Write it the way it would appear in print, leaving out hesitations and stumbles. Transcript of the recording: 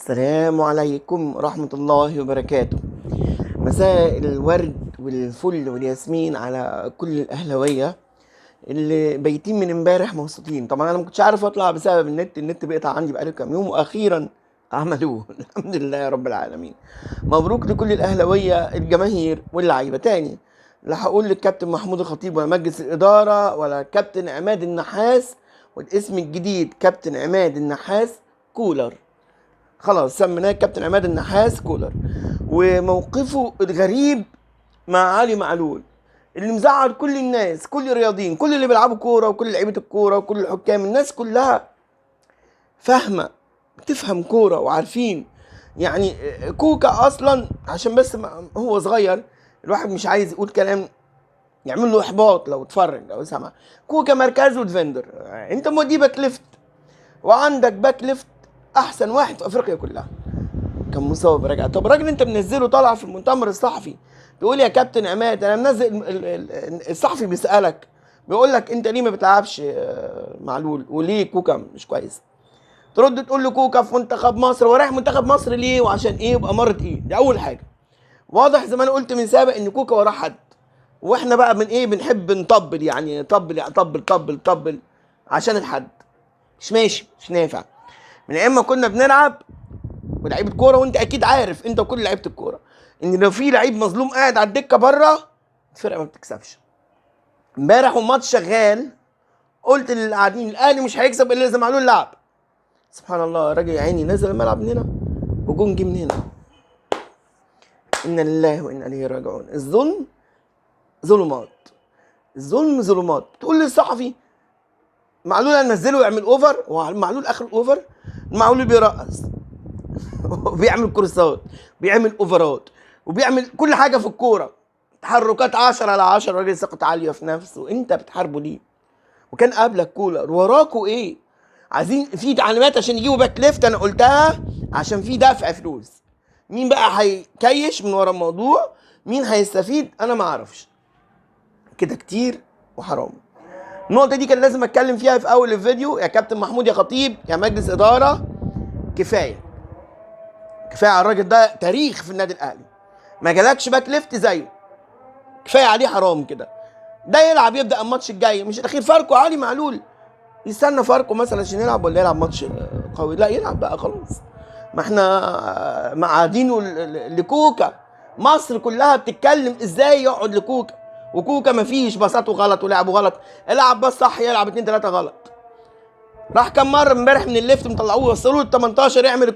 السلام عليكم ورحمة الله وبركاته. مساء الورد والفل والياسمين على كل الأهلاوية اللي بايتين من امبارح مبسوطين. طبعا أنا ما كنتش عارف أطلع بسبب النت بيقطع عندي بقاله كام يوم، وأخيرا عملوه الحمد لله يا رب العالمين. مبروك لكل الأهلاوية الجماهير واللعيبة. تاني لا هقول للكابتن محمود الخطيب ولا مجلس الإدارة ولا كابتن عماد النحاس، والاسم الجديد كابتن عماد النحاس كولر. خلاص سميناه كابتن عماد النحاس كولر. وموقفه الغريب مع علي معلول اللي مزعل كل الناس، كل الرياضيين، كل اللي بيلعبوا كوره وكل لعيبه الكوره وكل الحكام، الناس كلها فاهمه بتفهم كوره وعارفين. يعني كوكا اصلا عشان بس هو صغير، الواحد مش عايز يقول كلام يعمل له احباط لو اتفرج او سمع. كوكا مركزه ديفندر، انت موديه باك ليفت وعندك باك ليفت احسن واحد في افريقيا كلها كان مصاب راجع. طب الراجل انت منزله طالع في المؤتمر الصحفي بيقول يا كابتن عماد انا منزل، الصحفي بيسالك بيقول لك انت ليه ما بتلعبش معلول وليه كوكا مش كويس؟ ترد تقول له كوكا في منتخب مصر، هو رايح منتخب مصر ليه وعشان ايه يبقى مرة ايه؟ دي اول حاجه. واضح زي ما انا قلت من سابق ان كوكا وراه حد، واحنا بقى من ايه بنحب نطبل، يعني طبل عشان الحد. مش ماشي، مش نافع. من ايام ما كنا بنلعب ولعيبه كوره، وانت اكيد عارف انت وكل لعيبه الكوره ان لو في لعيب مظلوم قاعد على الدكه بره الفرقه ما بتكسبش. امبارح والماتش شغال قلت للي قاعدين الاهلي مش هيكسب الا اذا معلول لعب. سبحان الله، الراجل يا عيني نزل الملعب من هنا وجون جه من هنا. انا لله وانا اليه راجعون. الظلم ظلمات، الظلم ظلمات. تقول للصحفي معلول هنزله يعمل اوفر، ومعلول اخر الاوفر معلول بيرقص وبيعمل كورسات، بيعمل اوفرات، وبيعمل كل حاجه في الكوره، تحركات 10/10. راجل ثقته عاليه في نفسه، انت بتحاربه ليه؟ وكان قبلك كولر، وراكوا ايه؟ عايزين في تعليمات عشان يجيبوا باك ليفت، انا قلتها عشان في دفع فلوس. مين بقى هيكيش من ورا الموضوع؟ مين هيستفيد؟ انا ما اعرفش. كده كتير وحرام. النقطه دي كان لازم اتكلم فيها في اول الفيديو. يا كابتن محمود يا خطيب يا مجلس اداره، كفايه على الراجل ده، تاريخ في النادي الاهلي، ما جالكش باك ليفت زيه، كفايه عليه، حرام كده. ده يلعب يبدا الماتش الجاي، مش الاخير فاركو علي معلول يستنى فاركو مثلا عشان يلعب، ولا يلعب ماتش قوي؟ لا يلعب بقى خلاص. ما احنا معادينه لكوكا. مصر كلها بتتكلم ازاي يقعد لكوكا، وكوكا مفيش، باصاته غلط ولعبه غلط. العب باص صح يلعب 2 3 غلط. راح كم مره امبارح من الليفت مطلعوه وصلوه ال 18 يعمل